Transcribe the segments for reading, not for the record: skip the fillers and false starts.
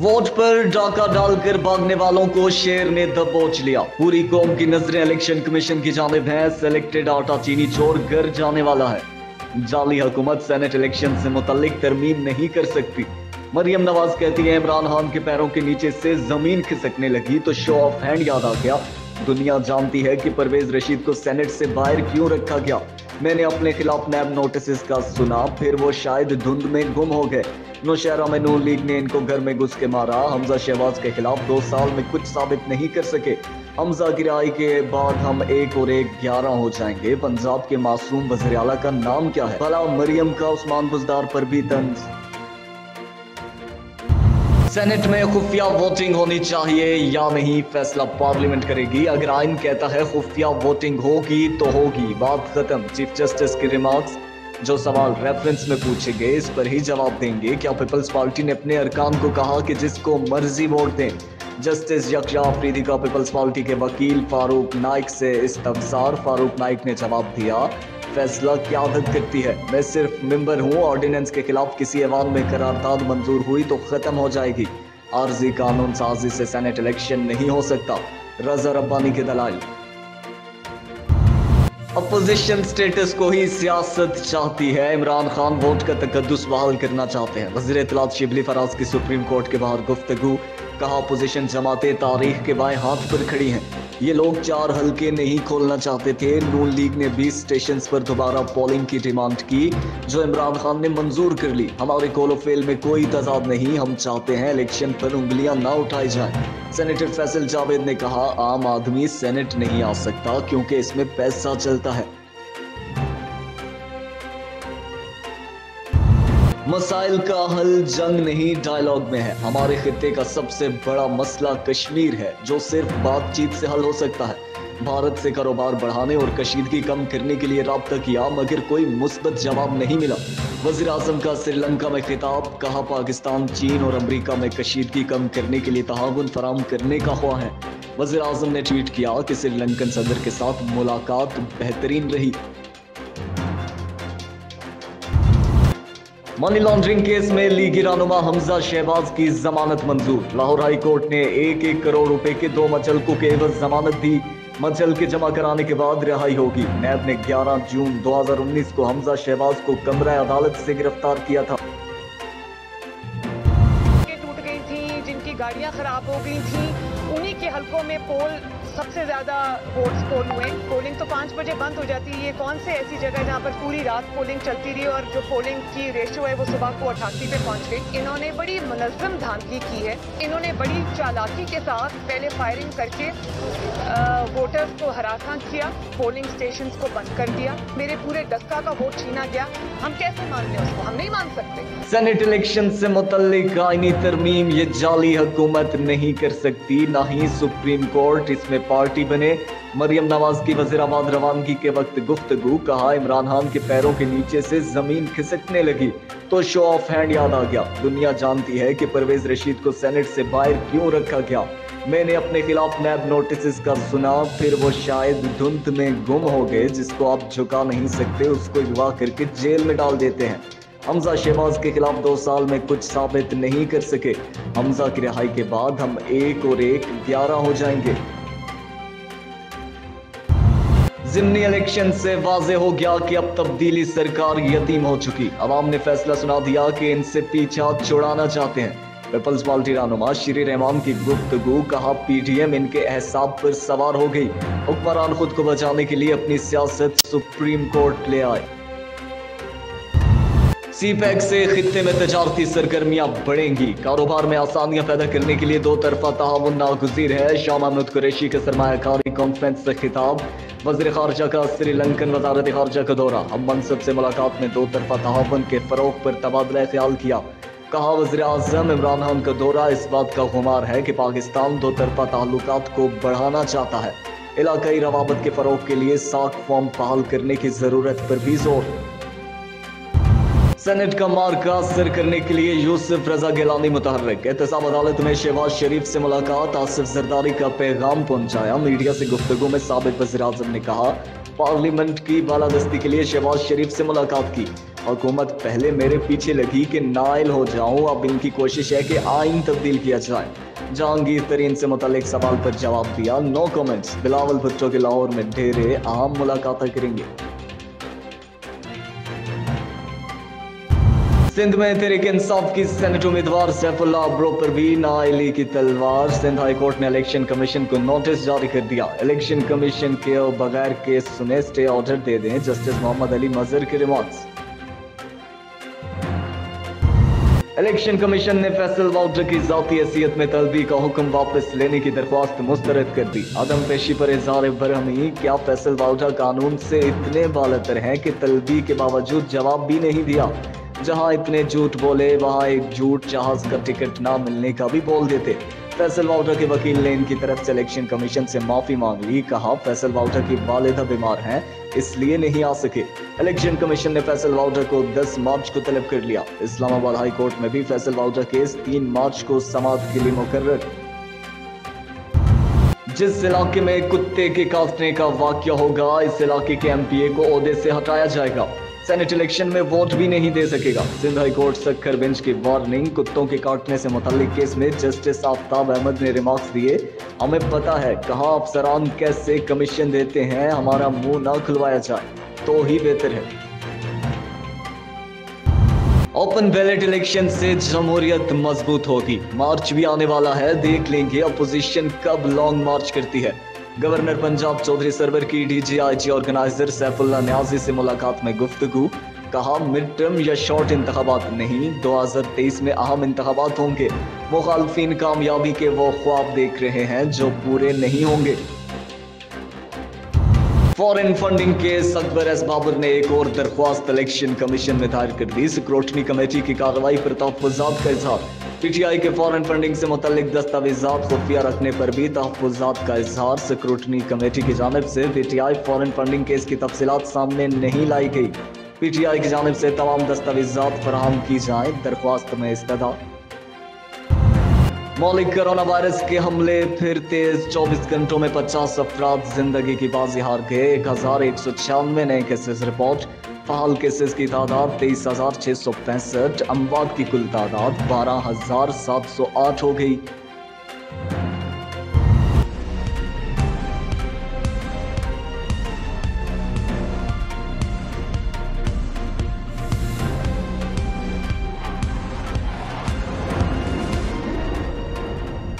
Vote पर डाका डालकर भागने वालों को शेर ने दबोच लिया। पूरी कौम की नजरें इलेक्शन कमीशन की जानिब हैं। सेलेक्टेड आटा चीनी चोर घर जाने वाला है। जाली हुकूमत सेनेट इलेक्शन से मुतल्लिक तरमीम नहीं कर सकती। मरियम नवाज कहती है इमरान खान के पैरों के नीचे से जमीन खिसकने लगी तो शो ऑफ हैंड याद आ गया। दुनिया जानती है कि परवेज रशीद को सेनेट से बाहर क्यों रखा गया। मैंने अपने खिलाफ नैब नोटिस का सुना, फिर वो शायद धुंध में गुम हो गए। नौशहरा में नून लीग ने इनको घर में घुस के मारा। हमजा शहबाज के खिलाफ 2 साल में कुछ साबित नहीं कर सके। हमजा की रिहाई के बाद हम 1 और 1 11 हो जाएंगे। पंजाब के मासूम वज़ीर आला का नाम क्या है? भला मरियम का उस्मान बुज़दार पर भी तंज। सेनेट में खुफिया वोटिंग होनी चाहिए या नहीं, फैसला पार्लियामेंट करेगी। अगर आइन कहता है खुफिया वोटिंग होगी तो होगी, बात खत्म। चीफ जस्टिस के रिमार्क्स, जो सवाल रेफरेंस में पूछे गए इस पर ही जवाब देंगे। क्या पीपल्स पार्टी ने अपने अरकान को कहा कि जिसको मर्जी वोट दें? जस्टिस यकशा अफरीदी का पीपल्स पार्टी के वकील फारूक नाइक से इस्तफसार। फारूक नाइक ने जवाब दिया, फैसला क़यादत करती है, मैं सिर्फ मेंबर हूँ। ऑर्डिनेंस के खिलाफ किसी ऐवान में करारदाद मंजूर हुई तो खत्म हो जाएगी। आर्जी कानून साजी से सेनेट इलेक्शन नहीं हो सकता। रजा रब्बानी के दलाइल। अपोजिशन स्टेटस को ही सियासत चाहती है। इमरान खान वोट का तकद्दुस बहाल करना चाहते हैं। वज़ीर इत्तलात शिबली फराज की सुप्रीम कोर्ट के बाहर गुफ्तगू। कहा अपोजिशन जमातें तारीख के बाएं हाथ पर खड़ी हैं। ये लोग 4 हल्के नहीं खोलना चाहते थे। नून लीग ने 20 स्टेशन पर दोबारा पोलिंग की डिमांड की, जो इमरान खान ने मंजूर कर ली। हमारे कोलो फेल में कोई तजाद नहीं। हम चाहते हैं इलेक्शन पर उंगलियां ना उठाई जाएं। सेनेटर फैसल जावेद ने कहा, आम आदमी सेनेट नहीं आ सकता क्योंकि इसमें पैसा चलता है। मसाइल का हल जंग नहीं डायलॉग में है। हमारे खित्ते का सबसे बड़ा मसला कश्मीर है, जो सिर्फ बातचीत से हल हो सकता है। भारत से कारोबार बढ़ाने और कशीदगी कम करने के लिए राब्ता किया, मगर कोई मुस्बत जवाब नहीं मिला। वज़ीर आज़म का श्रीलंका में खिताब। कहा, पाकिस्तान, चीन और अमरीका में कशीदगी कम करने के लिए तआवुन फराहम करने का ख्वाह है। वज़ीर आज़म ने ट्वीट किया कि श्रीलंकन सदर के साथ मुलाकात बेहतरीन रही। मनी लॉन्ड्रिंग केस में लीगी रहनुमा हमजा शहबाज की जमानत मंजूर। लाहौर हाई कोर्ट ने 1-1 करोड़ रुपए के 2 मचलकों के एवज जमानत दी। मचल के जमा कराने के बाद रिहाई होगी। नैब ने 11 जून 2019 को हमजा शहबाज को कमरा अदालत से गिरफ्तार किया था। टूट गई थी, जिनकी गाड़ियां खराब हो गई थी, उन्हीं के हलकों में पोल सबसे ज्यादा वोट्स पोल हुए। पोलिंग तो 5 बजे बंद हो जाती है। ये कौन से ऐसी जगह है जहाँ पर पूरी रात पोलिंग चलती रही और जो पोलिंग की रेशियो है वो सुबह को 88 पे पहुंच गई। इन्होंने बड़ी मुनज़्ज़म धांधली की है। इन्होंने बड़ी चालाकी के साथ पहले फायरिंग करके वोटर्स को हरासा किया, पोलिंग स्टेशन को बंद कर दिया, मेरे पूरे दस्ता का वोट छीना गया। हम कैसे मान लें उसको? हम नहीं मान सकते। सेनेट इलेक्शन से मुतल्लिक आईनी तरमीम ये जाली हुकूमत नहीं कर सकती, ना ही सुप्रीम कोर्ट। इसमें पार्टी बने। मरियम नवाज की वज़ीराबाद रवानगी के वक्त गुफ्तगू। कहा, इमरान खान के पैरों के नीचे से जमीन खिसकने लगी तो शो ऑफ हैंड याद आ गया। दुनिया जानती है कि परवेज रशीद को सेनेट से बाहर क्यों रखा गया। मैंने अपने खिलाफ नैब नोटिस का सुना, फिर वो शायद धुंध में गुम हो गए। जिसको आप झुका नहीं सकते उसको अगवा करके जेल में डाल देते हैं। हमजा शहबाज के खिलाफ 2 साल में कुछ साबित नहीं कर सके। हमजा की रिहाई के बाद हम 1 और 1 11 हो जाएंगे। ज़िमनी इलेक्शन से वाज़े हो गया कि अब तब्दीली सरकार यतीम हो चुकी। अवाम ने फैसला सुना दिया कि इनसे पीछा छुड़ाना चाहते हैं। पीपल्स पार्टी रहनुमा श्री रहमान की गुफ्तगू। कहा, पीडीएम इनके एहसाब पर सवार हो गई। हुक्मरान खुद को बचाने के लिए अपनी सियासत सुप्रीम कोर्ट ले आए। सीपैक से खित्ते में तजारती सरगर्मियां बढ़ेंगी। कारोबार में आसानियां पैदा करने के लिए 2 तरफा ताउन नागुज़ीर है। शाह महमूद कुरैशी के सरमायाकारी कॉन्फ्रेंस से खिताब। वज़ीर ख़ारजा का श्रीलंकन वज़ारत ख़ारजा का दौरा। हम मनसब से मुलाकात में 2 तरफा ताउन के फ़रोग़ पर तबादला ख्याल किया। कहा, वज़ीर आज़म इमरान खान का दौरा इस बात का खुमार है कि पाकिस्तान 2 तरफा ताल्लुकात को बढ़ाना चाहता है। इलाकाई रवाबत के फ़रोग़ के लिए साख फॉर्म बहाल करने की ज़रूरत पर भी जोर। सेनेट का मार्का असर करने के लिए यूसुफ रजा गिलानी मुतहर्रिक। एहतसाब अदालत में शहबाज शरीफ से मुलाकात, आसिफ जरदारी का पैगाम पहुंचाया। मीडिया से गुफ्तगू में साबिक वज़ीर-ए-आज़म ने कहा, पार्लियामेंट की बालादस्ती के लिए शहबाज शरीफ से मुलाकात की। हुकूमत पहले मेरे पीछे लगी कि नाइल हो जाऊं, अब इनकी कोशिश है कि आइन तब्दील किया जाए। जहांगीर तरीन से मुतालिक सवाल पर जवाब दिया, नो कमेंट्स। बिलावल भुट्टो के लाहौर में ढेरे अहम मुलाकात करेंगे। सिंध में तहरीक इंसाफ की सेनेट उम्मीदवार सैफुल्लाह अब्रो पर भी नाअहली की तलवार। सिंध हाई कोर्ट ने इलेक्शन कमीशन को नोटिस जारी कर दिया। इलेक्शन कमीशन के बगैर केस सुने स्टे ऑर्डर दे दें, जस्टिस मोहम्मद अली मजहर के रिमार्क्स। इलेक्शन कमीशन ने फैसल वाउडर की जाती हैसियत में तलबी का हुक्म वापस लेने की दरख्वास्त मुस्तरद कर दी। अदम पेशी पर इज़हार बरहमी, क्या फैसल वाउडर कानून से इतने बालतर हैं कि तलबी के बावजूद जवाब भी नहीं दिया। जहां इतने झूठ बोले वहां एक झूठ जहाज का टिकट ना मिलने का भी बोल देते। फैसल वाउडर के वकील ने इनकी तरफ से इलेक्शन कमीशन से माफी मांग ली। कहा, फैसल वाउडर की वालिदा बीमार हैं, इसलिए नहीं आ सके। इलेक्शन कमीशन ने फैसल वाउडर को 10 मार्च को तलब कर लिया। इस्लामाबाद हाई कोर्ट में भी फैसल वाउडर केस 3 मार्च को समाअत के लिए मुकर्रर। जिस इलाके में कुत्ते के काटने का वाकया होगा, इस इलाके के एमपीए को ओहदे से हटाया जाएगा। सेनेट इलेक्शन में वोट भी नहीं दे सकेगा। Sindh high court Sukkur bench की वार्निंग। कुत्तों के काटने से मुताल्लिक केस में जस्टिस आफ्ताब अहमद ने रिमार्क्स दिए, हमें पता है कहां अफसरान कैसे कमीशन देते हैं, हमारा मुंह ना खुलवाया जाए तो ही बेहतर है। ओपन बैलेट इलेक्शन से जमहूरियत मजबूत होगी। मार्च भी आने वाला है, देख लेंगे अपोजिशन कब लॉन्ग मार्च करती है। गवर्नर पंजाब चौधरी सरवर की डीजीआईजी ऑर्गेनाइजर सैफुल्लाह न्याजी से मुलाकात में गुफ्तगू। कहा, मिड टर्म या शॉर्ट इंतखाबात नहीं, 2023 में अहम इंतखाबात होंगे। मुखालफिन कामयाबी के वो ख्वाब देख रहे हैं जो पूरे नहीं होंगे। Foreign funding case Akbar S Babar ने एक और दरख्वास्त इलेक्शन कमीशन में दायर कर दी। स्क्रूटनी कमेटी की कार्रवाई पर तहफ्फुज़ात का इजहार। पीटीआई के फॉरेन फंडिंग से मुतल्लिक दस्तावेजात खुफिया रखने पर भी तहफ्फुज़ात का इजहार। स्क्रूटनी कमेटी की जानिब से पीटीआई फॉरेन फंडिंग केस की तफसीलात सामने नहीं लाई गई। पीटीआई की जानिब से तमाम दस्तावेजात फराहम की जाए, दरख्वास्त में इस्तदा। मौलिक कोरोना वायरस के हमले फिर तेज। 24 घंटों में 50 अफराद जिंदगी की बाजी हार गए। 1196 नए केसेस रिपोर्ट। फाल केसेस की तादाद 23,665। अमवात की कुल तादाद 12,708 हो गई।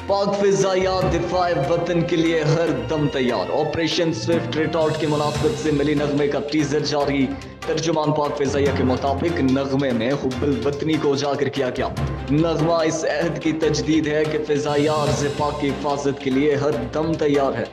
पाक फिजाइया दिफाए वतन के लिए हर दम तैयार। ऑपरेशन स्विफ्ट रिटॉर्ट की मुनासबत से मिली नगमे का टीजर जारी। तर्जुमान पाक फिजाइया के मुताबिक नगमे में हुब्बुल वतनी को उजागर किया गया। नगमा इस अहद की तजदीद है कि फिजाइया अर्ज़ पाक की हिफाजत के लिए हर दम तैयार है।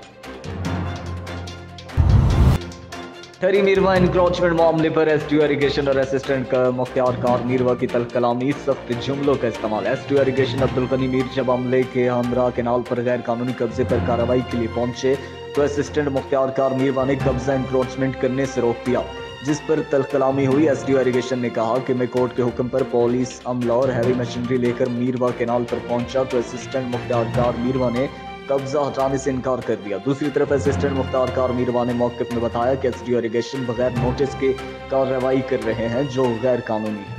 हरी मीरवा इंक्रोचमेंट मामले पर एसटीओ इरिगेशन और असिस्टेंट का मुख्तियार कार मीरवा की तल्ख कलामी, सख्त जुमलों का इस्तेमाल। एसटीओ इरिगेशन अब्दुल गनी मीर जब अमले के हमरा केनाल पर गैर कानूनी कब्जे पर कार्रवाई के लिए पहुंचे तो असिस्टेंट मुख्तियार कार मीरवा ने कब्जा इंक्रोचमेंट करने से रोक दिया, जिस पर तल्ख कलामी हुई। एसटीओ इरिगेशन ने कहा कि मैं कोर्ट के हुक्म पर पुलिस अमला और हैवी मशीनरी लेकर मीरवा केनाल पर पहुंचा तो असिस्टेंट मुख्तियार कार मीरवा ने कब्जा हटाने से इनकार कर दिया। दूसरी तरफ असिस्टेंट मुख्तार कार मीरवा ने मौक़िफ़ में बताया कि एसडीओ इरिगेशन बगैर नोटिस के कार्रवाई कर रहे हैं जो गैर कानूनी है।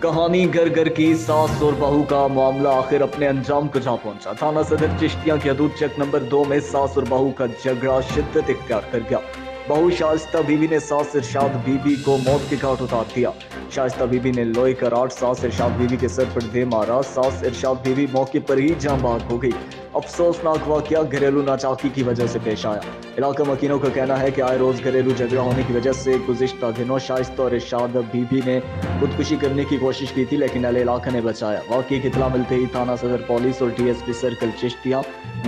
कहानी घर घर की सास और बहू का मामला आखिर अपने अंजाम को जा पहुंचा। थाना सदर चिश्तियां की हदूद चेक नंबर 2 में सास और बहू का झगड़ा शिद्दत इख्तियार कर गया। बहू शाइस्ता बीबी ने सास इरशाद बीबी को मौत के घाट उतार दिया। शाइस्ता बीबी ने लोहे का राड सास इरशाद बीबी के सर पर दे मारा। सास इरशाद बीबी मौके पर ही जान बाग हो गई। अफसोसनाक वाकया घरेलू नाचाकी की वजह से पेश आया। इलाका मकीनों का कहना है कि आए रोज घरेलू झगड़ा होने की वजह से गुज़िश्ता दिनों शाइस्ता और इरशाद बीबी ने खुदकुशी करने की कोशिश की थी, लेकिन अहले इलाका ने बचाया। वाकये की इत्तला मिलते ही थाना सदर पुलिस और डीएसपी सर्कल चिश्तियां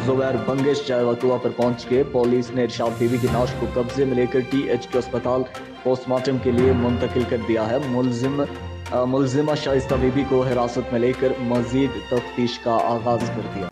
जुबैर बंगिश चाय वतुआ पर पहुंच के पुलिस ने इरशाद बीबी की लाश को कब्जे में लेकर THQ अस्पताल पोस्टमार्टम के लिए मुंतकिल कर दिया है। मुलजिमा शाइस्ता बीबी को हिरासत में लेकर मजीद तफ्तीश का आगाज कर दिया।